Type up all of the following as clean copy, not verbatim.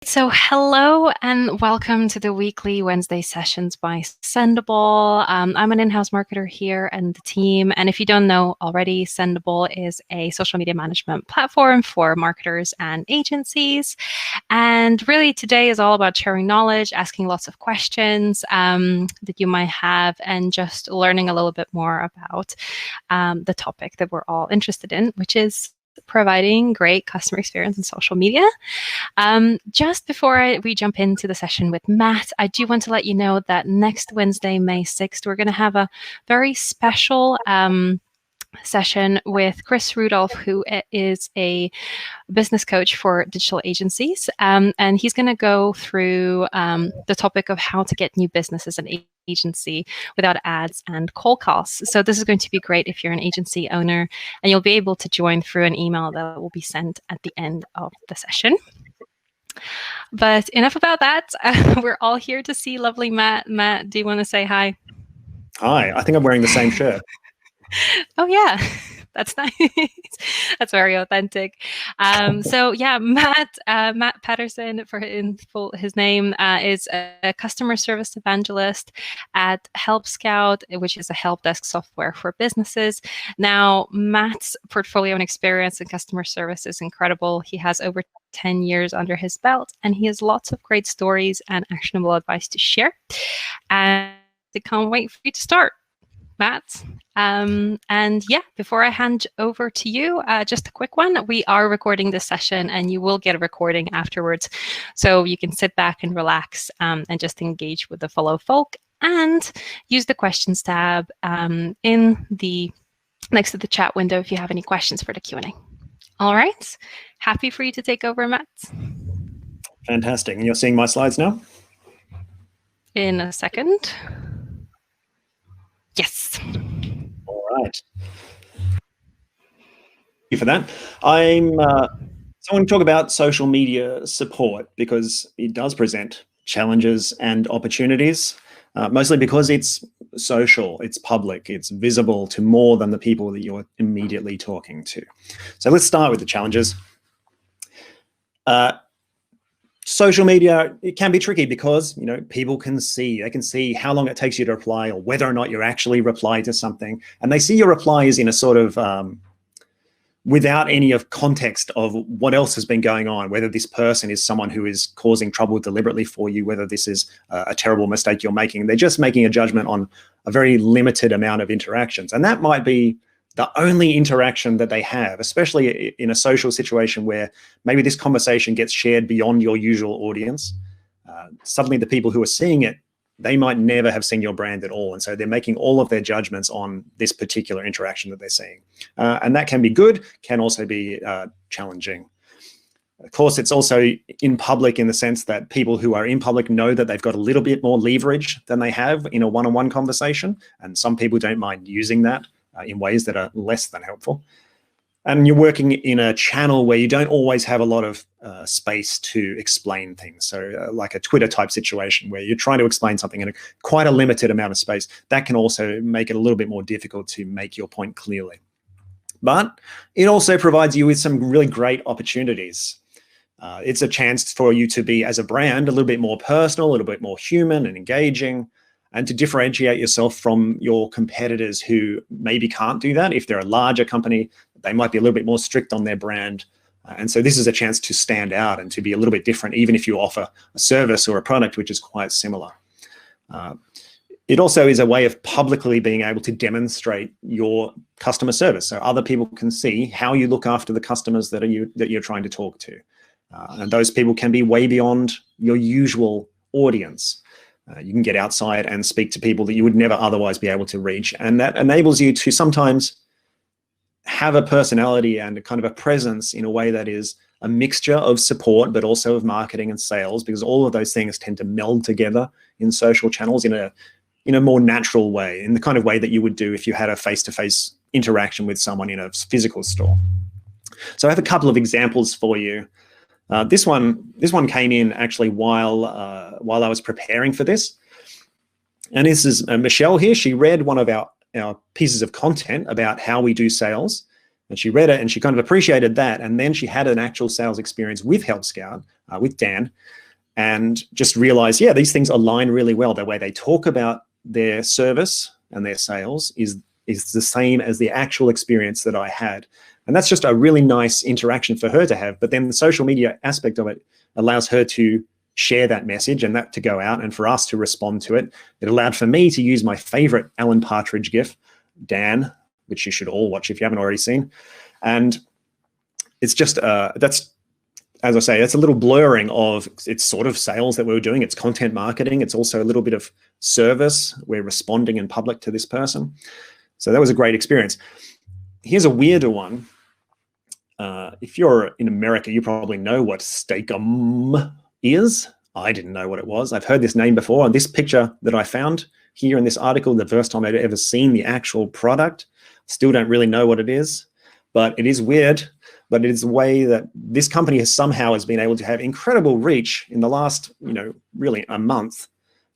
So hello and welcome to the weekly Wednesday sessions by Sendible. I'm an in-house marketer here and the team. And if you don't know already, Sendible is a social media management platform for marketers and agencies. And really today is all about sharing knowledge, asking lots of questions that you might have, and just learning a little bit more about the topic that we're all interested in, which is providing great customer experience in social media. Just before we jump into the session with Matt, I do want to let you know that next Wednesday, May 6th, we're going to have a very special session with Chris Rudolph, who is a business coach for digital agencies. And he's going to go through the topic of how to get new business as an agency without ads and cold calls. So this is going to be great if you're an agency owner, and you'll be able to join through an email that will be sent at the end of the session. But enough about that. We're all here to see lovely Matt. Matt, do you want to say hi? Hi, I think I'm wearing the same shirt. Oh yeah, that's nice. That's very authentic. So yeah, Mat Patterson, for his name, is a customer service evangelist at Help Scout, which is a help desk software for businesses. Now, Matt's portfolio and experience in customer service is incredible. He has over 10 years under his belt, and he has lots of great stories and actionable advice to share. And I can't wait for you to start, Matt. And yeah, before I hand over to you, just a quick one. We are recording this session, and you will get a recording afterwards. So you can sit back and relax and just engage with the fellow folk, and use the questions tab in the next to the chat window if you have any questions for the Q&A. All right. Happy for you to take over, Matt. Fantastic. And you're seeing my slides now? In a second. Yes. All right. Thank you for that. I want to talk about social media support because it does present challenges and opportunities, mostly because it's social, it's public, it's visible to more than the people that you're immediately talking to. So let's start with the challenges. Social media, it can be tricky because, people can see, they can see how long it takes you to reply or whether or not you actually reply to something. And they see your replies in a sort of, without any of context of what else has been going on, whether this person is someone who is causing trouble deliberately for you, whether this is a terrible mistake you're making. They're just making a judgment on a very limited amount of interactions. And that might be the only interaction that they have, especially in a social situation where maybe this conversation gets shared beyond your usual audience. Suddenly the people who are seeing it, they might never have seen your brand at all. And so they're making all of their judgments on this particular interaction that they're seeing. And that can be good, can also be challenging. Of course, it's also in public in the sense that people who are in public know that they've got a little bit more leverage than they have in a one-on-one conversation. And some people don't mind using that in ways that are less than helpful. And you're working in a channel where you don't always have a lot of space to explain things. So like a Twitter type situation where you're trying to explain something in quite a limited amount of space, that can also make it a little bit more difficult to make your point clearly. But it also provides you with some really great opportunities. It's a chance for you to be, as a brand, a little bit more personal, a little bit more human and engaging, and to differentiate yourself from your competitors who maybe can't do that. If they're a larger company, they might be a little bit more strict on their brand. And so this is a chance to stand out and to be a little bit different, even if you offer a service or a product which is quite similar. It also is a way of publicly being able to demonstrate your customer service. So other people can see how you look after the customers that you're trying to talk to. And those people can be way beyond your usual audience. You can get outside and speak to people that you would never otherwise be able to reach. And that enables you to sometimes have a personality and a kind of a presence in a way that is a mixture of support, but also of marketing and sales, because all of those things tend to meld together in social channels in a more natural way, in the kind of way that you would do if you had a face-to-face interaction with someone in a physical store. So I have a couple of examples for you. This one came in actually while I was preparing for this. And this is Michelle here. She read one of our pieces of content about how we do sales. And she read it and she kind of appreciated that. And then she had an actual sales experience with Help Scout, with Dan, and just realized, yeah, these things align really well. The way they talk about their service and their sales is the same as the actual experience that I had. And that's just a really nice interaction for her to have. But then the social media aspect of it allows her to share that message and that to go out and for us to respond to it. It allowed for me to use my favorite Alan Partridge GIF, Dan, which you should all watch if you haven't already seen. And it's just, that's, as I say, it's a little blurring of, it's sort of sales that we were doing. It's content marketing. It's also a little bit of service. We're responding in public to this person. So that was a great experience. Here's a weirder one. If you're in America, you probably know what Steakum is. I didn't know what it was. I've heard this name before. And this picture that I found here in this article, the first time I'd ever seen the actual product, still don't really know what it is, but it is weird. But it is a way that this company has been able to have incredible reach in the last, really a month,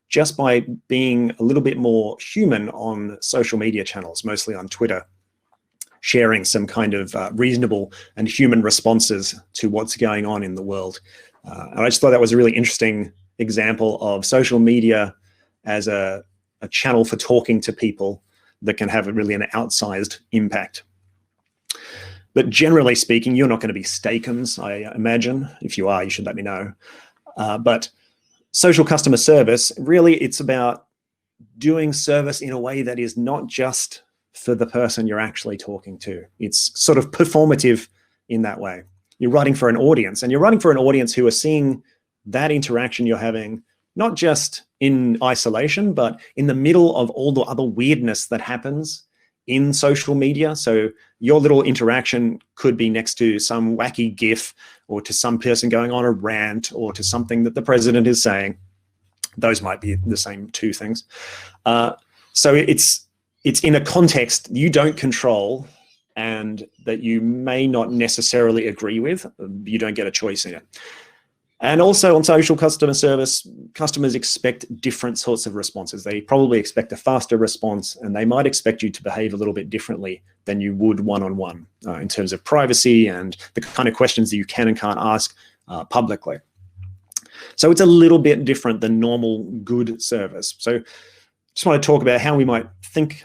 just by being a little bit more human on social media channels, mostly on Twitter, sharing some kind of reasonable and human responses to what's going on in the world. And I just thought that was a really interesting example of social media as a channel for talking to people that can have really an outsized impact. But generally speaking, you're not going to be Steakums, I imagine. If you are, you should let me know. But social customer service, really, it's about doing service in a way that is not just for the person you're actually talking to. It's sort of performative in that way. You're writing for an audience, and you're writing for an audience who are seeing that interaction you're having, not just in isolation, but in the middle of all the other weirdness that happens in social media. So your little interaction could be next to some wacky GIF, or to some person going on a rant, or to something that the president is saying. Those might be the same two things. So it's in a context you don't control and that you may not necessarily agree with. You don't get a choice in it. And also on social customer service, customers expect different sorts of responses. They probably expect a faster response, and they might expect you to behave a little bit differently than you would one-on-one in terms of privacy and the kind of questions that you can and can't ask publicly. So it's a little bit different than normal good service. So just want to talk about how we might think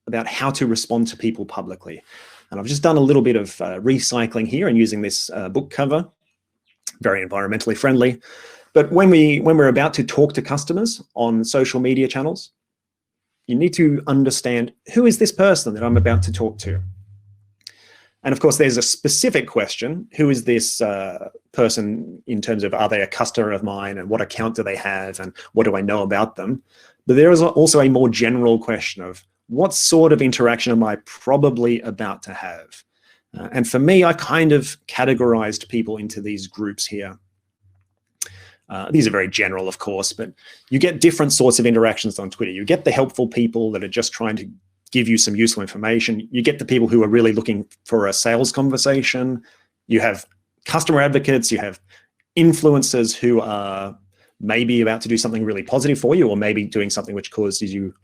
about how to respond to people publicly. And I've just done a little bit of recycling here and using this book cover. Very environmentally friendly. But when we're about to talk to customers on social media channels, you need to understand, who is this person that I'm about to talk to? And of course, there's a specific question. Who is this person in terms of, are they a customer of mine, and what account do they have, and what do I know about them? But there is also a more general question of, what sort of interaction am I probably about to have? And for me, I kind of categorized people into these groups here. These are very general, of course, but you get different sorts of interactions on Twitter. You get the helpful people that are just trying to give you some useful information. You get the people who are really looking for a sales conversation. You have customer advocates. You have influencers who are maybe about to do something really positive for you, or maybe doing something which causes you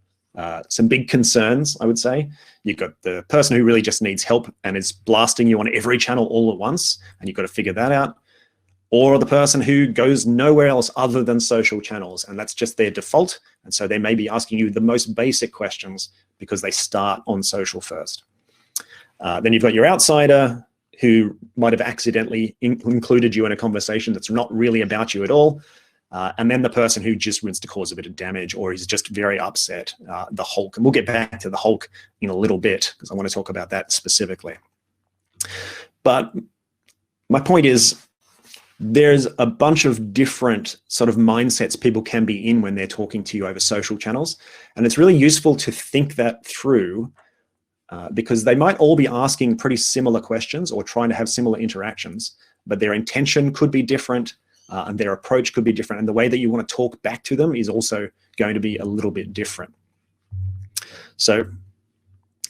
some big concerns, I would say. You've got the person who really just needs help and is blasting you on every channel all at once, and you've got to figure that out. Or the person who goes nowhere else other than social channels, and that's just their default. And so they may be asking you the most basic questions because they start on social first. Then you've got your outsider who might have accidentally included you in a conversation that's not really about you at all. And then the person who just wants to cause a bit of damage, or is just very upset, the Hulk. And we'll get back to the Hulk in a little bit, because I want to talk about that specifically. But my point is, there's a bunch of different sort of mindsets people can be in when they're talking to you over social channels. And it's really useful to think that through, because they might all be asking pretty similar questions or trying to have similar interactions, but their intention could be different. And their approach could be different. And the way that you want to talk back to them is also going to be a little bit different. So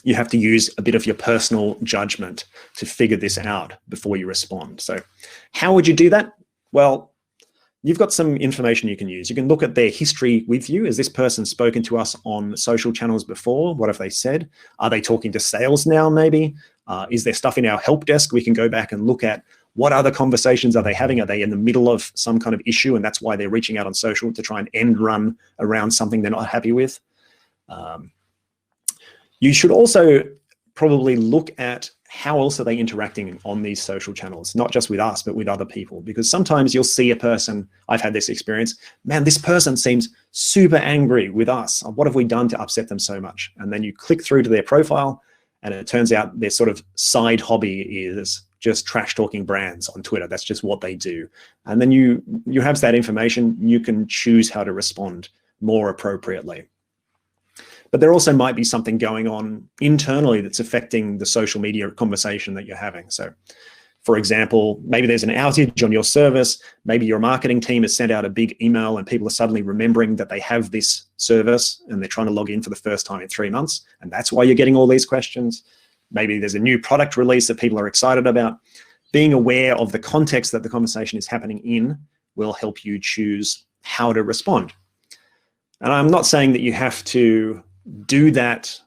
you have to use a bit of your personal judgment to figure this out before you respond. So how would you do that? Well, you've got some information you can use. You can look at their history with you. Has this person spoken to us on social channels before? What have they said? Are they talking to sales now, maybe? Is there stuff in our help desk we can go back and look at? What other conversations are they having? Are they in the middle of some kind of issue and that's why they're reaching out on social to try and end run around something they're not happy with? You should also probably look at how else are they interacting on these social channels, not just with us, but with other people. Because sometimes you'll see a person, I've had this experience, man, this person seems super angry with us. What have we done to upset them so much? And then you click through to their profile and it turns out their sort of side hobby is just trash talking brands on Twitter. That's just what they do. And then you have that information, you can choose how to respond more appropriately. But there also might be something going on internally that's affecting the social media conversation that you're having. So for example, maybe there's an outage on your service, maybe your marketing team has sent out a big email and people are suddenly remembering that they have this service and they're trying to log in for the first time in 3 months. And that's why you're getting all these questions. Maybe there's a new product release that people are excited about. Being aware of the context that the conversation is happening in will help you choose how to respond. And I'm not saying that you have to do that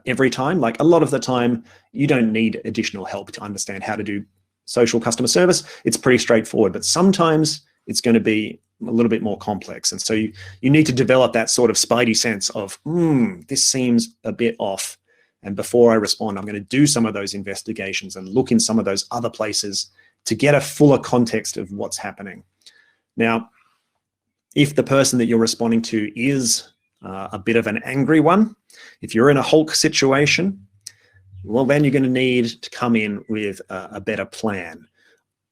every time. Like a lot of the time, you don't need additional help to understand how to do social customer service. It's pretty straightforward, but sometimes it's going to be a little bit more complex. And so you need to develop that sort of spidey sense of, this seems a bit off. And before I respond, I'm going to do some of those investigations and look in some of those other places to get a fuller context of what's happening. Now, if the person that you're responding to is a bit of an angry one, if you're in a Hulk situation, well, then you're going to need to come in with a better plan,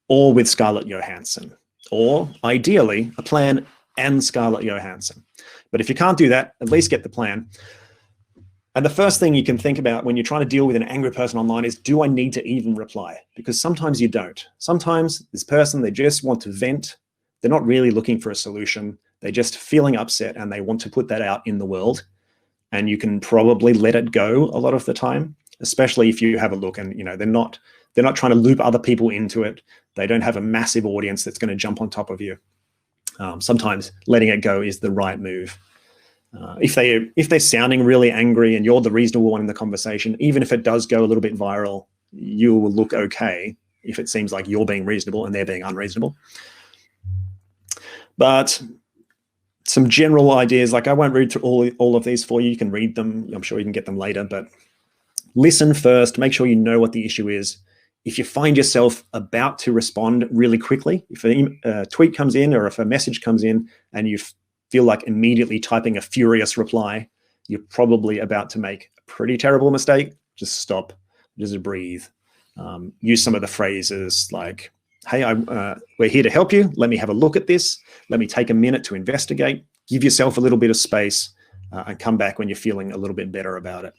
or with Scarlett Johansson, or ideally a plan and Scarlett Johansson. But if you can't do that, at least get the plan. And the first thing you can think about when you're trying to deal with an angry person online is, do I need to even reply? Because sometimes you don't. Sometimes this person, they just want to vent. They're not really looking for a solution. They're just feeling upset and they want to put that out in the world. And you can probably let it go a lot of the time, especially if you have a look and they're not trying to loop other people into it. They don't have a massive audience that's going to jump on top of you. Sometimes letting it go is the right move. If they're sounding really angry and you're the reasonable one in the conversation, even if it does go a little bit viral, you will look okay if it seems like you're being reasonable and they're being unreasonable. But some general ideas, like I won't read through all of these for you. You can read them. I'm sure you can get them later, but listen first. Make sure you know what the issue is. If you find yourself about to respond really quickly, if a tweet comes in or if a message comes in and you feel like immediately typing a furious reply, you're probably about to make a pretty terrible mistake. Just stop, just breathe. Use some of the phrases like, hey, we're here to help you. Let me have a look at this. Let me take a minute to investigate. Give yourself a little bit of space and come back when you're feeling a little bit better about it.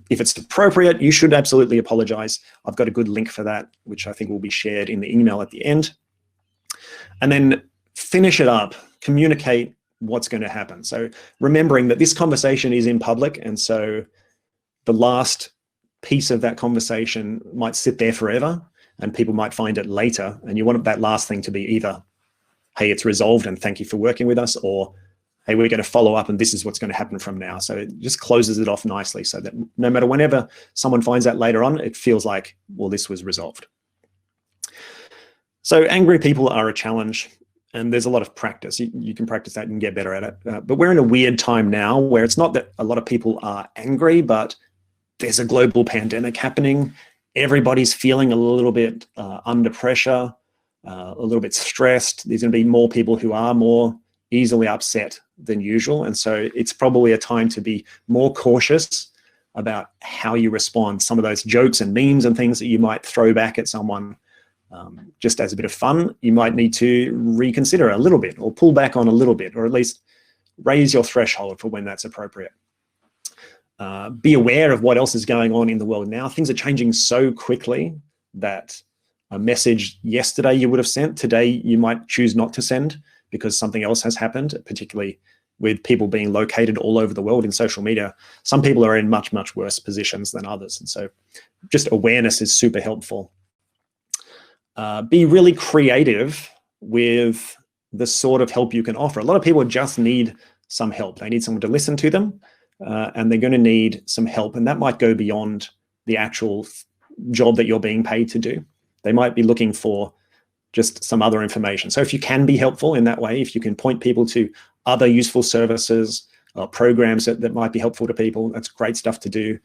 If it's appropriate, you should absolutely apologize. I've got a good link for that, which I think will be shared in the email at the end. And then finish it up. Communicate what's going to happen. So remembering that this conversation is in public, and so the last piece of that conversation might sit there forever and people might find it later, and you want that last thing to be either, hey, it's resolved and thank you for working with us, or hey, we're going to follow up and this is what's going to happen from now. So it just closes it off nicely so that no matter whenever someone finds that later on, it feels like, well, this was resolved. So angry people are a challenge. And there's a lot of practice. You can practice that and get better at it. But we're in a weird time now where it's not that a lot of people are angry, but there's a global pandemic happening. Everybody's feeling a little bit under pressure, a little bit stressed. There's going to be more people who are more easily upset than usual. And so it's probably a time to be more cautious about how you respond. Some of those jokes and memes and things that you might throw back at someone just as a bit of fun, you might need to reconsider a little bit or pull back on a little bit, or at least raise your threshold for when that's appropriate. Be aware of what else is going on in the world now. Things are changing so quickly that a message yesterday you would have sent, today you might choose not to send because something else has happened, particularly with people being located all over the world in social media. Some people are in much, much worse positions than others. And so just awareness is super helpful. Be really creative with the sort of help you can offer. A lot of people just need some help. They need someone to listen to them, and they're going to need some help. And that might go beyond the actual job that you're being paid to do. They might be looking for just some other information. So if you can be helpful in that way, if you can point people to other useful services or programs that might be helpful to people, that's great stuff to do.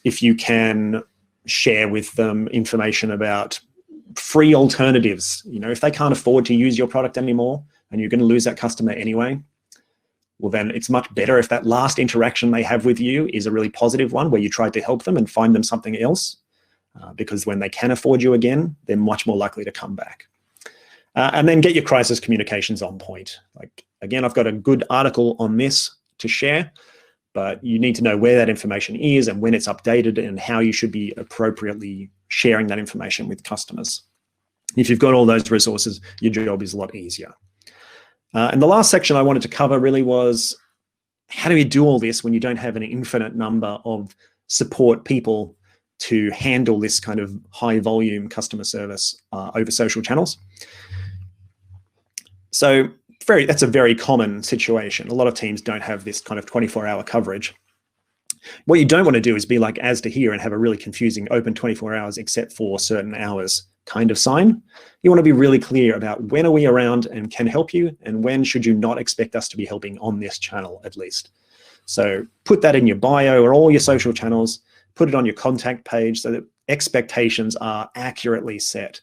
If you can share with them information about free alternatives, if they can't afford to use your product anymore and you're going to lose that customer anyway, well, then it's much better if that last interaction they have with you is a really positive one where you tried to help them and find them something else, because when they can afford you again, they're much more likely to come back. And then get your crisis communications on point. Like, again, I've got a good article on this to share, but you need to know where that information is and when it's updated and how you should be appropriately sharing that information with customers. If you've got all those resources, your job is a lot easier. And the last section I wanted to cover really was, how do you do all this when you don't have an infinite number of support people to handle this kind of high volume customer service over social channels? So that's a very common situation. A lot of teams don't have this kind of 24-hour coverage. What you don't want to do is be like Asda here and have a really confusing open 24 hours except for certain hours kind of sign. You want to be really clear about when are we around and can help you, and when should you not expect us to be helping on this channel at least. So put that in your bio or all your social channels, put it on your contact page so that expectations are accurately set.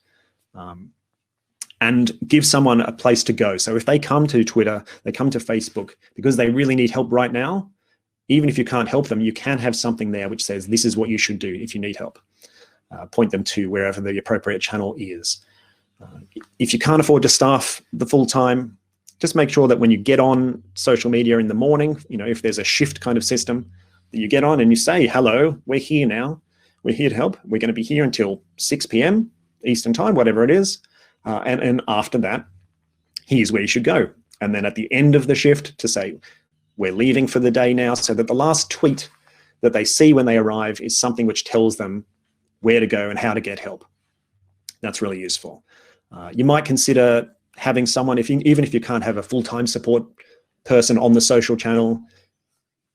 And give someone a place to go. So if they come to Twitter, they come to Facebook because they really need help right now, even if you can't help them, you can have something there which says, this is what you should do if you need help. Point them to wherever the appropriate channel is. If you can't afford to staff the full time, just make sure that when you get on social media in the morning, if there's a shift kind of system, that you get on and you say, hello, we're here now. We're here to help. We're going to be here until 6 p.m. Eastern time, whatever it is. And after that, here's where you should go. And then at the end of the shift to say, we're leaving for the day now, so that the last tweet that they see when they arrive is something which tells them where to go and how to get help. That's really useful. You might consider having someone, even if you can't have a full-time support person on the social channel,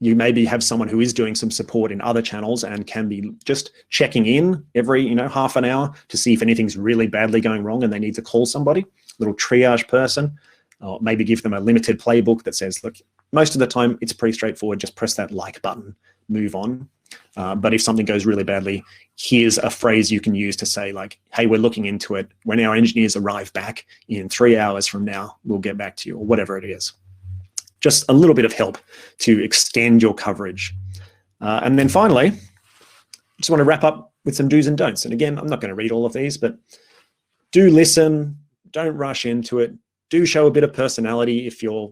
you maybe have someone who is doing some support in other channels and can be just checking in every half an hour to see if anything's really badly going wrong and they need to call somebody, a little triage person, or maybe give them a limited playbook that says, look, most of the time it's pretty straightforward, just press that like button, move on. But if something goes really badly, here's a phrase you can use to say, like, hey, we're looking into it. When our engineers arrive back in 3 hours from now, we'll get back to you, or whatever it is. Just a little bit of help to extend your coverage. And then finally, I just want to wrap up with some do's and don'ts. And again, I'm not going to read all of these, but do listen, don't rush into it. Do show a bit of personality if your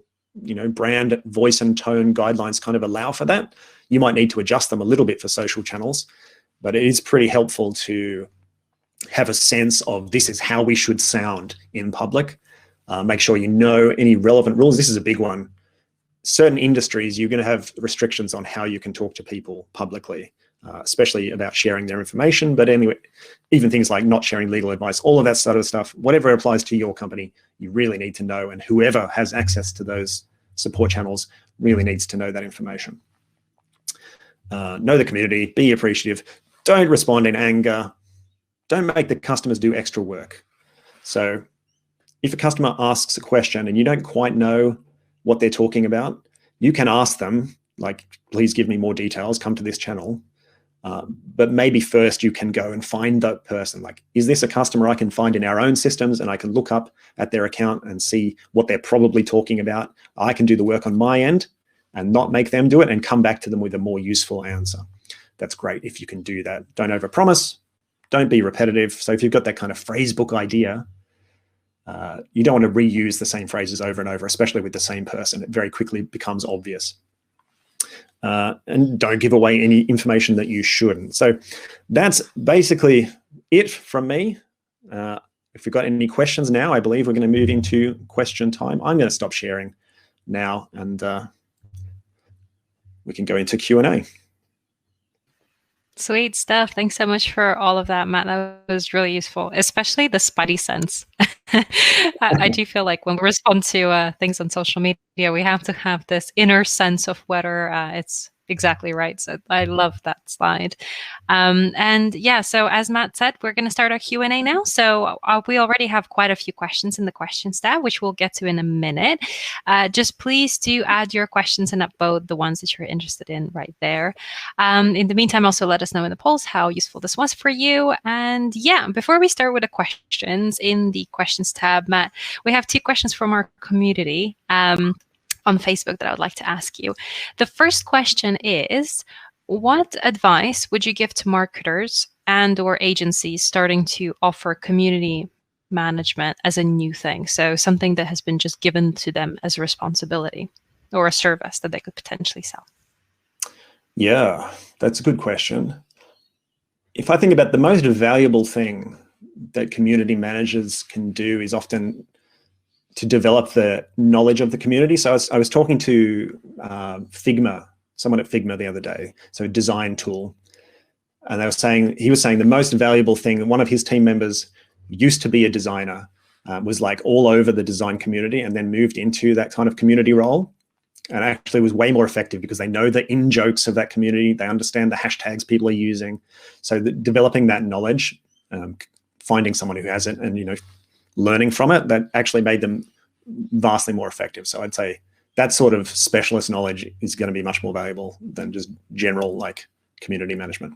brand, voice and tone guidelines kind of allow for that. You might need to adjust them a little bit for social channels, but it is pretty helpful to have a sense of this is how we should sound in public. Make sure you know any relevant rules. This is a big one. Certain industries, you're going to have restrictions on how you can talk to people publicly, especially about sharing their information. But anyway, even things like not sharing legal advice, all of that sort of stuff, whatever applies to your company, you really need to know. And whoever has access to those support channels really needs to know that information. Know the community, be appreciative. Don't respond in anger. Don't make the customers do extra work. So if a customer asks a question and you don't quite know what they're talking about, you can ask them, like, please give me more details, come to this channel. But maybe first you can go and find that person. Like, is this a customer I can find in our own systems and I can look up at their account and see what they're probably talking about? I can do the work on my end and not make them do it and come back to them with a more useful answer. That's great if you can do that. Don't overpromise. Don't be repetitive. So if you've got that kind of phrase book idea, you don't want to reuse the same phrases over and over, especially with the same person. It very quickly becomes obvious. And don't give away any information that you shouldn't. So that's basically it from me. If you've got any questions now, I believe we're going to move into question time. I'm going to stop sharing now and we can go into Q&A. Sweet stuff. Thanks so much for all of that, Matt. That was really useful, especially the spidey sense. I do feel like when we respond to things on social media, we have to have this inner sense of whether it's exactly right. So I love that slide. And yeah, so as Matt said, we're going to start our Q&A now. So we already have quite a few questions in the questions tab, which we'll get to in a minute. Just please do add your questions and upvote the ones that you're interested in right there. In the meantime, also let us know in the polls how useful this was for you. And yeah, before we start with the questions in the questions tab, Matt, we have 2 questions from our community on Facebook that I would like to ask you. The first question is, what advice would you give to marketers and or agencies starting to offer community management as a new thing? So something that has been just given to them as a responsibility or a service that they could potentially sell. Yeah, that's a good question. If I think about the most valuable thing that community managers can do is often to develop the knowledge of the community. So I was talking to Figma, someone at Figma the other day, so a design tool. And he was saying the most valuable thing, one of his team members used to be a designer, was like all over the design community and then moved into that kind of community role. And actually was way more effective because they know the in-jokes of that community. They understand the hashtags people are using. So developing that knowledge, finding someone who has it and, learning from it, that actually made them vastly more effective. So I'd say that sort of specialist knowledge is going to be much more valuable than just general like community management.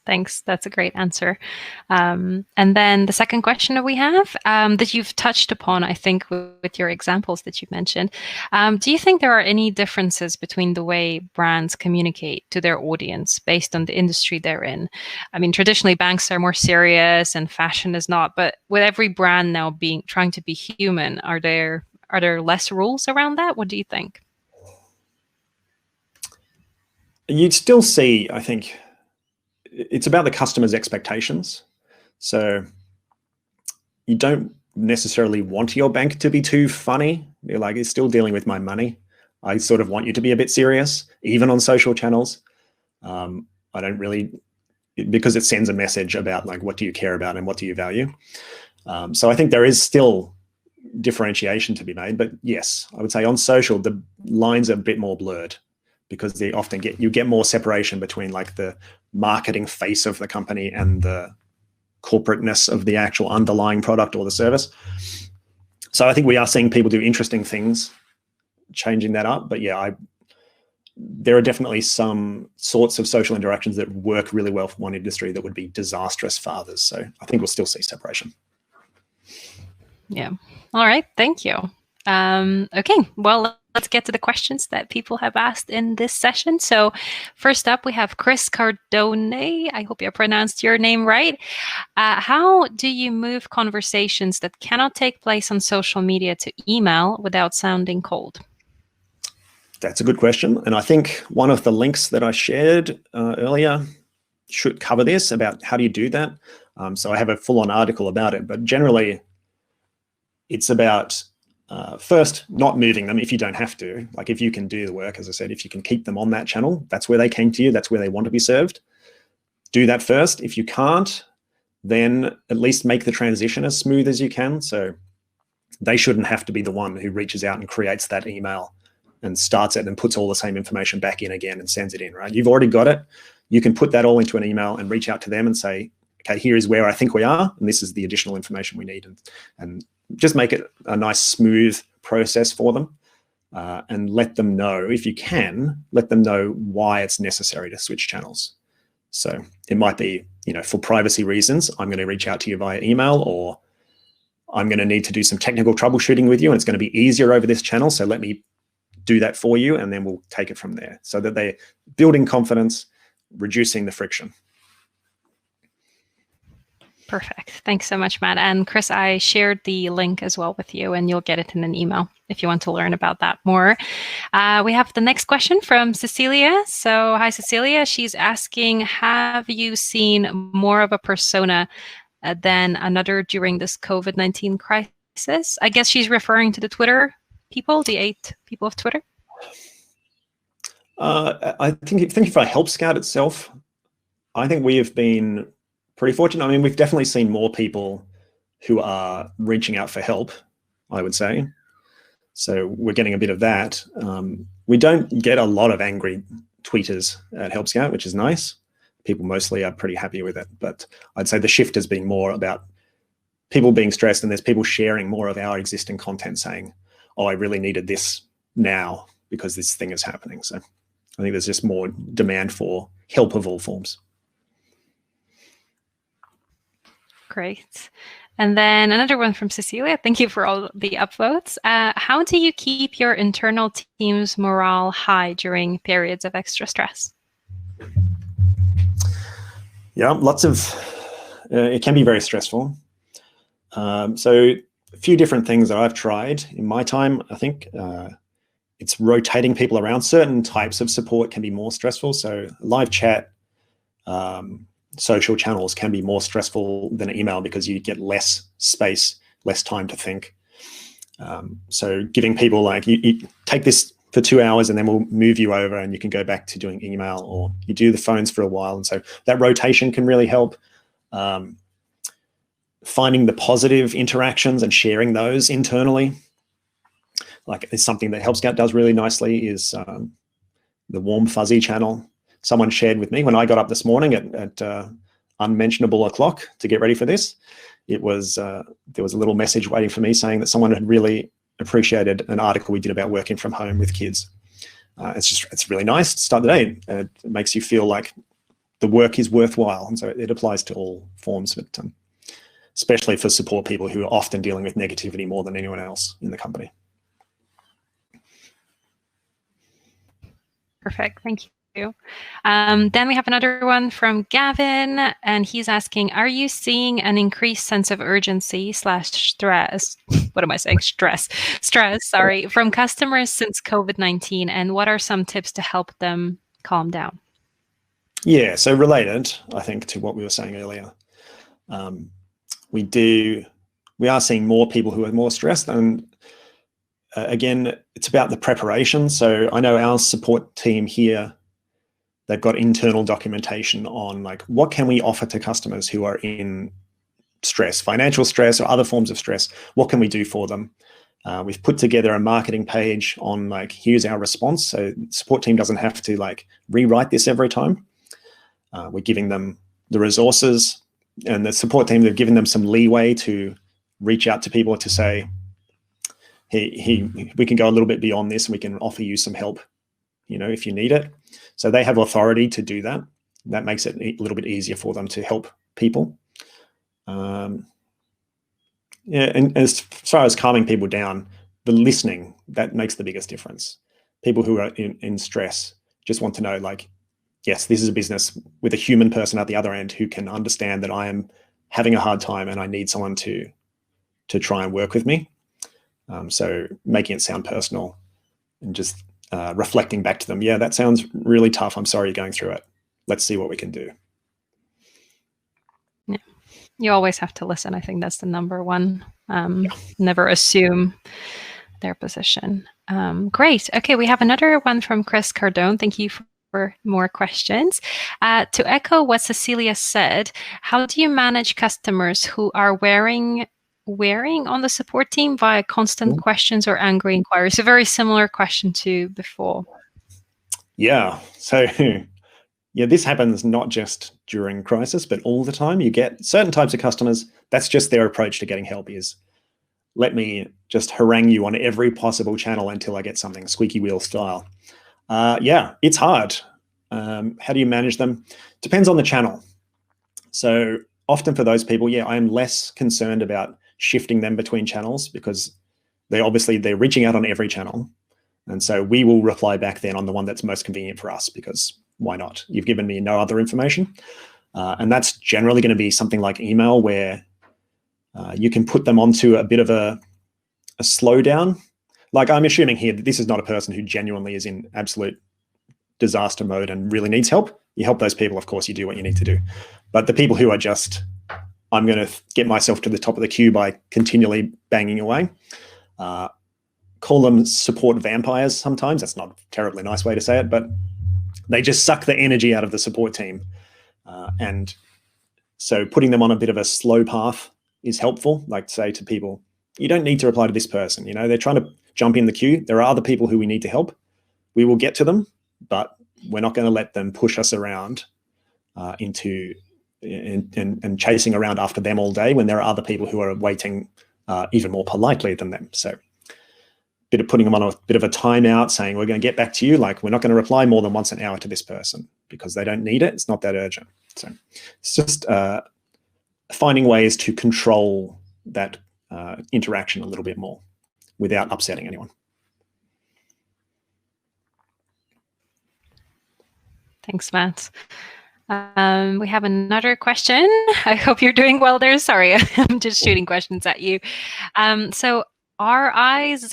Thanks. That's a great answer. And then the second question that we have that you've touched upon, I think, with your examples that you mentioned. Do you think there are any differences between the way brands communicate to their audience based on the industry they're in? I mean, traditionally, banks are more serious and fashion is not. But with every brand now trying to be human, are there less rules around that? What do you think? You'd still see, I think, it's about the customer's expectations. So you don't necessarily want your bank to be too funny. You're like, it's still dealing with my money. I sort of want you to be a bit serious, even on social channels. I don't really, because it sends a message about like, what do you care about and what do you value? So I think there is still differentiation to be made, but yes, I would say on social, the lines are a bit more blurred because they often you get more separation between like the marketing face of the company and the corporateness of the actual underlying product or the service. So I think we are seeing people do interesting things, changing that up. But yeah, there are definitely some sorts of social interactions that work really well for one industry that would be disastrous for others. So I think we'll still see separation. Yeah. All right. Thank you. Okay. Well, let's get to the questions that people have asked in this session. So first up, we have Chris Cardone. I hope I pronounced your name right. How do you move conversations that cannot take place on social media to email without sounding cold? That's a good question. And I think one of the links that I shared earlier should cover this about how do you do that. So I have a full-on article about it, but generally it's about first, not moving them if you don't have to. Like if you can do the work, as I said, if you can keep them on that channel, that's where they came to you, that's where they want to be served. Do that first. If you can't, then at least make the transition as smooth as you can. So they shouldn't have to be the one who reaches out and creates that email and starts it and puts all the same information back in again and sends it in, right? You've already got it. You can put that all into an email and reach out to them and say, okay, here is where I think we are, and this is the additional information we need. And just make it a nice, smooth process for them and let them know, if you can, let them know why it's necessary to switch channels. So it might be, for privacy reasons, I'm going to reach out to you via email, or I'm going to need to do some technical troubleshooting with you, and it's going to be easier over this channel, so let me do that for you, and then we'll take it from there. So that they're building confidence, reducing the friction. Perfect. Thanks so much, Matt. And Chris, I shared the link as well with you, and you'll get it in an email if you want to learn about that more. We have the next question from Cecilia. So hi, Cecilia. She's asking, have you seen more of a persona than another during this COVID-19 crisis? I guess she's referring to the Twitter people, the 8 people of Twitter. I think for Help Scout itself, I think we have been pretty fortunate. I mean, we've definitely seen more people who are reaching out for help, I would say. So we're getting a bit of that. We don't get a lot of angry tweeters at Help Scout, which is nice. People mostly are pretty happy with it. But I'd say the shift has been more about people being stressed, and there's people sharing more of our existing content saying, oh, I really needed this now because this thing is happening. So I think there's just more demand for help of all forms. Great. And then another one from Cecilia. Thank you for all the upvotes. How do you keep your internal team's morale high during periods of extra stress? Yeah, lots of, it can be very stressful. So a few different things that I've tried in my time, I think it's rotating people around. Certain types of support can be more stressful. So live chat, social channels can be more stressful than email because you get less space, less time to think. So giving people like, you take this for 2 hours and then we'll move you over and you can go back to doing email, or you do the phones for a while. And so that rotation can really help. Finding the positive interactions and sharing those internally. Like it's something that Help Scout does really nicely is the warm fuzzy channel. Someone shared with me when I got up this morning at unmentionable o'clock to get ready for this. It was there was a little message waiting for me saying that someone had really appreciated an article we did about working from home with kids. It's really nice to start the day. It makes you feel like the work is worthwhile, and so it applies to all forms, but especially for support people who are often dealing with negativity more than anyone else in the company. Perfect, thank you. Then we have another one from Gavin, and he's asking, are you seeing an increased sense of urgency / stress? What am I saying? Stress, sorry, from customers since COVID-19, and what are some tips to help them calm down? Yeah, so related, I think, to what we were saying earlier. We are seeing more people who are more stressed, and again, it's about the preparation. So I know our support team here, they've got internal documentation on like, what can we offer to customers who are in stress, financial stress or other forms of stress? What can we do for them? We've put together a marketing page on like, here's our response. So the support team doesn't have to like rewrite this every time. We're giving them the resources, and the support team, they've given them some leeway to reach out to people to say, hey, we can go a little bit beyond this and we can offer you some help, if you need it. So they have authority to do that. That makes it a little bit easier for them to help people. Yeah, and as far as calming people down, the listening, that makes the biggest difference. People who are in stress just want to know, like, yes, this is a business with a human person at the other end who can understand that I am having a hard time and I need someone to try and work with me. So making it sound personal and just reflecting back to them, yeah, that sounds really tough. I'm sorry you're going through it. Let's see what we can do. Yeah. You always have to listen. I think that's the number one. Never assume their position. Great. Okay, we have another one from Chris Cardone. Thank you for more questions. To echo what Cecilia said, how do you manage customers who are wearing on the support team via constant questions or angry inquiries? A very similar question to before. Yeah. So yeah, this happens not just during crisis, but all the time. You get certain types of customers, that's just their approach to getting help is, let me just harangue you on every possible channel until I get something, squeaky wheel style. Yeah, it's hard. How do you manage them? Depends on the channel. So often for those people, yeah, I am less concerned about shifting them between channels because they're reaching out on every channel. And so we will reply back then on the one that's most convenient for us, because why not? You've given me no other information. And that's generally going to be something like email, where you can put them onto a bit of a slowdown. Like, I'm assuming here that this is not a person who genuinely is in absolute disaster mode and really needs help. You help those people, of course, you do what you need to do. But the people who are just, I'm going to get myself to the top of the queue by continually banging away, call them support vampires sometimes. That's not a terribly nice way to say it, but they just suck the energy out of the support team. And so putting them on a bit of a slow path is helpful. Like, say to people, you don't need to reply to this person. They're trying to jump in the queue. There are other people who we need to help. We will get to them, but we're not going to let them push us around into and chasing around after them all day when there are other people who are waiting even more politely than them. So bit of putting them on a bit of a timeout, saying we're going to get back to you. Like, we're not going to reply more than once an hour to this person because they don't need it. It's not that urgent. So it's just finding ways to control that interaction a little bit more without upsetting anyone. Thanks, Matt. We have another question. I hope you're doing well there. Sorry, I'm just shooting questions at you. So RIZ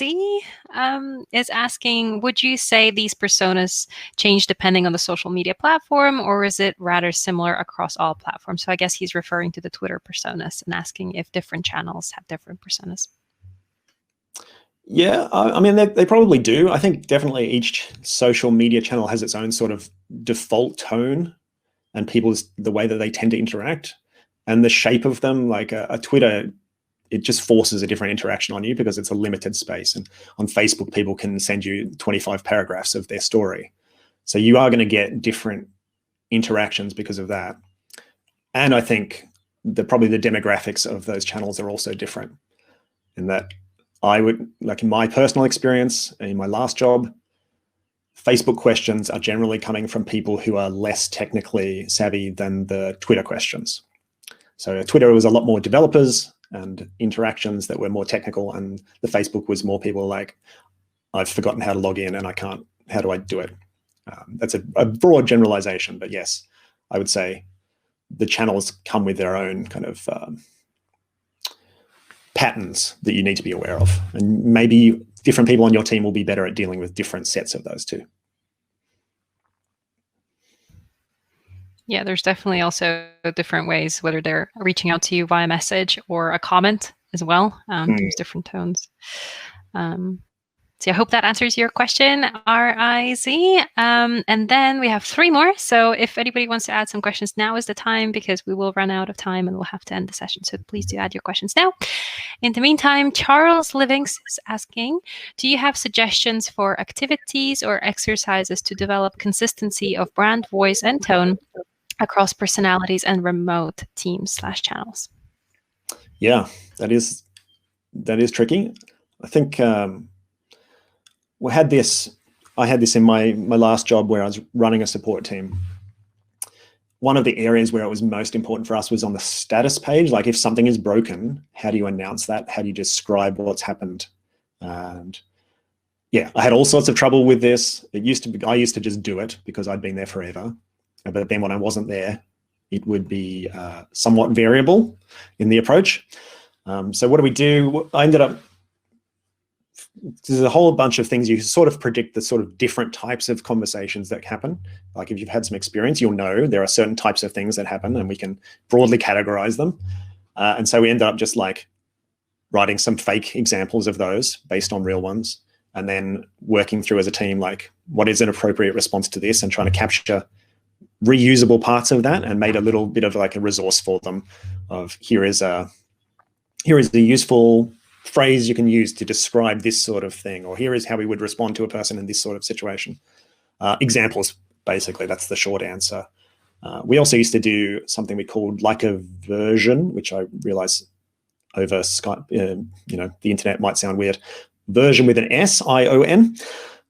is asking, would you say these personas change depending on the social media platform, or is it rather similar across all platforms? So I guess he's referring to the Twitter personas and asking if different channels have different personas. Yeah, I mean, they probably do. I think definitely each social media channel has its own sort of default tone and the way that they tend to interact and the shape of them. Like a Twitter, it just forces a different interaction on you because it's a limited space. And on Facebook, people can send you 25 paragraphs of their story. So you are going to get different interactions because of that. And I think probably the demographics of those channels are also different in that I would, like in my personal experience, in my last job, Facebook questions are generally coming from people who are less technically savvy than the Twitter questions. So Twitter was a lot more developers and interactions that were more technical, and the Facebook was more people like, I've forgotten how to log in and I can't, how do I do it? That's a broad generalization, but yes, I would say the channels come with their own kind of patterns that you need to be aware of. And maybe different people on your team will be better at dealing with different sets of those too. Yeah, there's definitely also different ways, whether they're reaching out to you via message or a comment as well. There's different tones. So I hope that answers your question, R-I-Z. And then we have 3 more. So if anybody wants to add some questions, now is the time, because we will run out of time and we'll have to end the session. So please do add your questions now. In the meantime, Charles Livings is asking, do you have suggestions for activities or exercises to develop consistency of brand voice and tone across personalities and remote teams/channels? Yeah, that is tricky. I think I had this in my last job where I was running a support team. One of the areas where it was most important for us was on the status page. Like, if something is broken, how do you announce that? How do you describe what's happened? And yeah, I had all sorts of trouble with this. I used to just do it because I'd been there forever. But then when I wasn't there, it would be somewhat variable in the approach. So what do we do? I ended up, there's a whole bunch of things. You sort of predict the sort of different types of conversations that happen. Like, if you've had some experience, you'll know there are certain types of things that happen and we can broadly categorize them. And so we ended up just like writing some fake examples of those based on real ones, and then working through as a team, like, what is an appropriate response to this, and trying to capture reusable parts of that, and made a little bit of like a resource for them of here is the useful phrase you can use to describe this sort of thing, or here is how we would respond to a person in this sort of situation. Examples, basically, that's the short answer. We also used to do something we called like a version, which I realize over Skype, the internet might sound weird. Version with an S, I-O-N,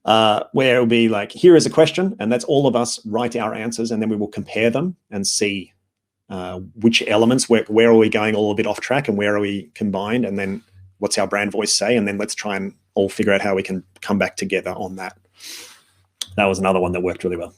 where it will be like, here is a question, and that's all of us write our answers, and then we will compare them and see which elements, where are we going all a bit off track, and where are we combined, and then what's our brand voice say, and then let's try and all figure out how we can come back together on that. That was another one that worked really well.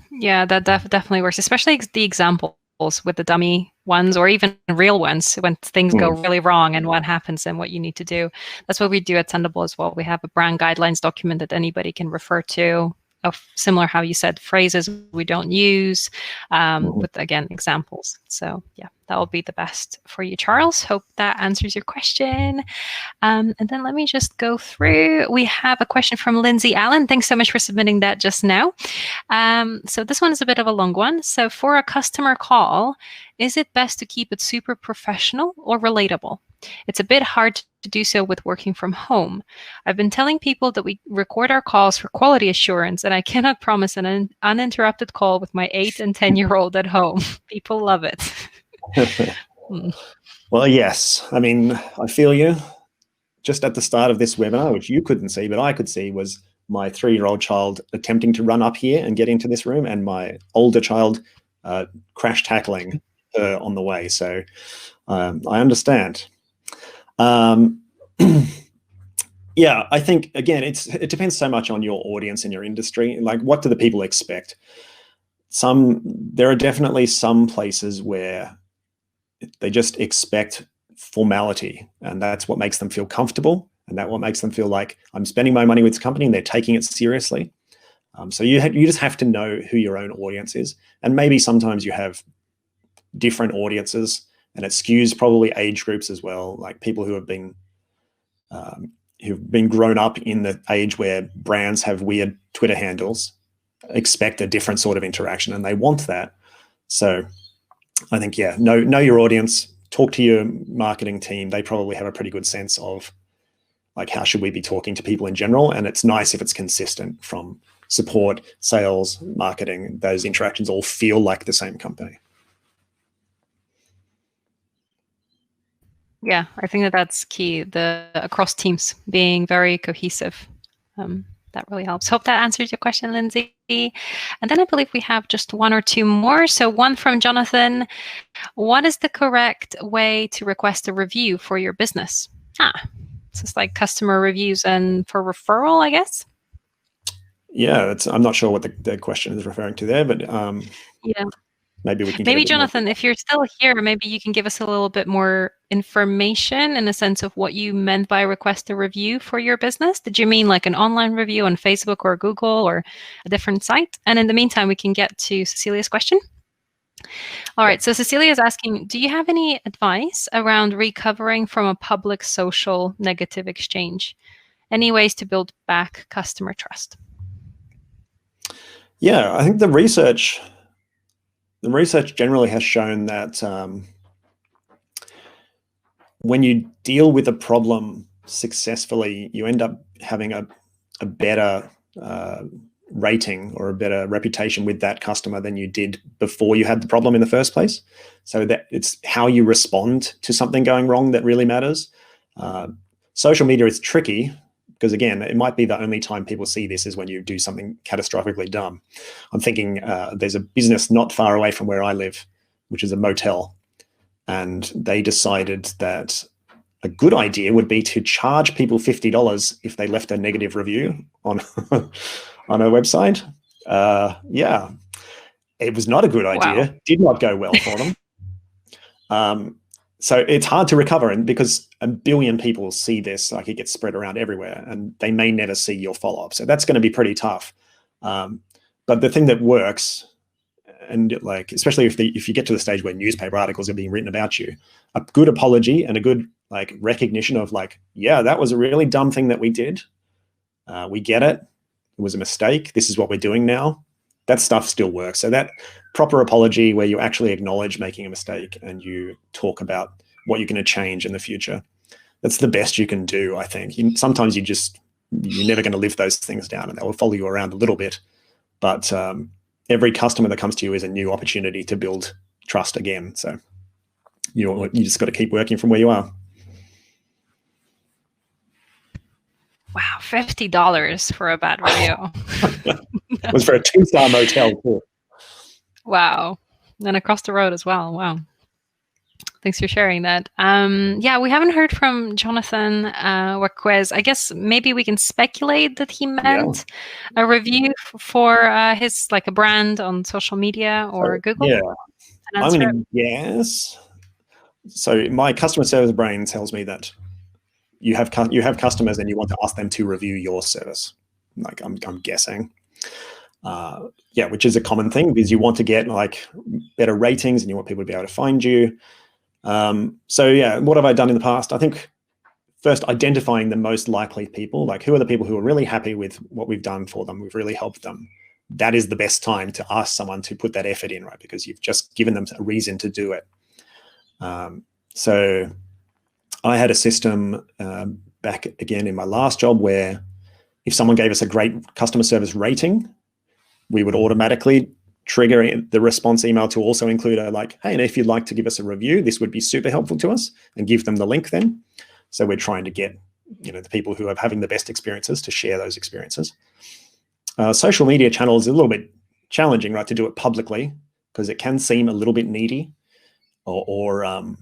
Yeah, that definitely works, especially the examples with the dummy ones, or even real ones, when things go really wrong and what happens and what you need to do. That's what we do at Sendible as well. We have a brand guidelines document that anybody can refer to of similar how you said phrases we don't use, with again examples. So yeah, that will be the best for you, Charles. Hope that answers your question. And then let me just go through. We have a question from Lindsay Allen. Thanks so much for submitting that just now. So this one is a bit of a long one. So for a customer call, is it best to keep it super professional or relatable? It's a bit hard to do so with working from home. I've been telling people that we record our calls for quality assurance, and I cannot promise an uninterrupted call with my 8 and 10-year-old at home. People love it. Well, yes. I mean, I feel you. Just at the start of this webinar, which you couldn't see, but I could see, was my 3-year-old child attempting to run up here and get into this room, and my older child crash tackling her on the way. So I understand. Yeah, I think, again, it depends so much on your audience and your industry. Like, what do the people expect? There are definitely some places where they just expect formality, and that's what makes them feel comfortable, and that what makes them feel like I'm spending my money with this company and they're taking it seriously. So you just have to know who your own audience is, and maybe sometimes you have different audiences, and it skews probably age groups as well, like people who have been grown up in the age where brands have weird Twitter handles expect a different sort of interaction, and they want that. So I think, yeah, know your audience, talk to your marketing team. They probably have a pretty good sense of, like, how should we be talking to people in general, and it's nice if it's consistent from support, sales, marketing. Those interactions all feel like the same company. Yeah, I think that's key. The across teams being very cohesive. That really helps. Hope that answers your question, Lindsay. And then I believe we have just 1 or 2 more. So one from Jonathan. What is the correct way to request a review for your business? It's just like customer reviews and for referral, I guess. Yeah, I'm not sure what the question is referring to there, but yeah. Maybe we can. Maybe Jonathan, if you're still here, maybe you can give us a little bit more information in the sense of what you meant by request a review for your business. Did you mean like an online review on Facebook or Google or a different site? And in the meantime, we can get to Cecilia's question. All right, so Cecilia is asking, do you have any advice around recovering from a public social negative exchange? Any ways to build back customer trust? Yeah, I think the research generally has shown that when you deal with a problem successfully, you end up having a better rating or a better reputation with that customer than you did before you had the problem in the first place. So that it's how you respond to something going wrong that really matters. Social media is tricky because, again, it might be the only time people see this is when you do something catastrophically dumb. I'm thinking there's a business not far away from where I live, which is a motel, and they decided that a good idea would be to charge people $50 if they left a negative review on on a website. Yeah, it was not a good idea. Wow. Did not go well for them. So it's hard to recover, and because a billion people see this, like, it gets spread around everywhere, and they may never see your follow-up. So that's going to be pretty tough. But the thing that works, and like, especially if you get to the stage where newspaper articles are being written about you, a good apology and a good, like, recognition of, like, yeah, that was a really dumb thing that we did. We get it. It was a mistake. This is what we're doing now. That stuff still works. So that proper apology where you actually acknowledge making a mistake and you talk about what you're going to change in the future, that's the best you can do, I think. Sometimes you're never going to live those things down, and they will follow you around a little bit. But every customer that comes to you is a new opportunity to build trust again. So you just got to keep working from where you are. Wow, $50 for a bad review. It was for a 2-star motel too. Wow. And across the road as well. Wow. Thanks for sharing that. Yeah, we haven't heard from Jonathan Waquez. I guess maybe we can speculate that he meant a review for his, like, a brand on social media or Google. Yeah, I mean, yes. So my customer service brain tells me that you have customers and you want to ask them to review your service. Like, I'm guessing. Yeah, which is a common thing because you want to get like better ratings and you want people to be able to find you. So yeah, what have I done in the past? I think first identifying the most likely people, like who are the people who are really happy with what we've done for them, we've really helped them. That is the best time to ask someone to put that effort in, right? Because you've just given them a reason to do it. So I had a system back again in my last job where if someone gave us a great customer service rating, we would automatically trigger the response email to also include a like, hey, and if you'd like to give us a review, this would be super helpful to us, and give them the link then. So we're trying to get, the people who are having the best experiences to share those experiences. Social media channels is a little bit challenging, right, to do it publicly because it can seem a little bit needy or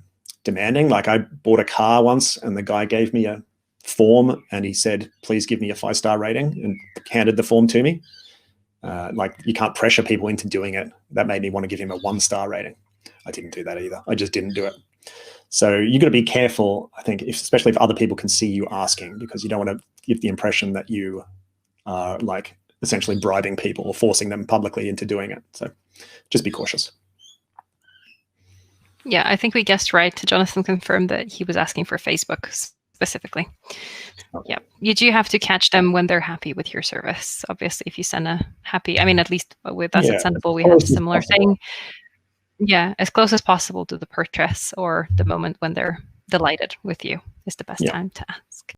demanding. Like I bought a car once and the guy gave me a form and he said, please give me a 5-star rating, and handed the form to me. Like you can't pressure people into doing it. That made me want to give him a 1-star rating. I didn't do that either. I just didn't do it. So you got to be careful, I think, especially if other people can see you asking, because you don't want to give the impression that you are like essentially bribing people or forcing them publicly into doing it. So just be cautious. Yeah, I think we guessed right. Jonathan confirmed that he was asking for Facebook specifically. Okay. Yeah, you do have to catch them when they're happy with your service. Obviously, if you send a happy, at least with us at Sendible, we have a similar thing. Yeah, as close as possible to the purchase or the moment when they're delighted with you is the best time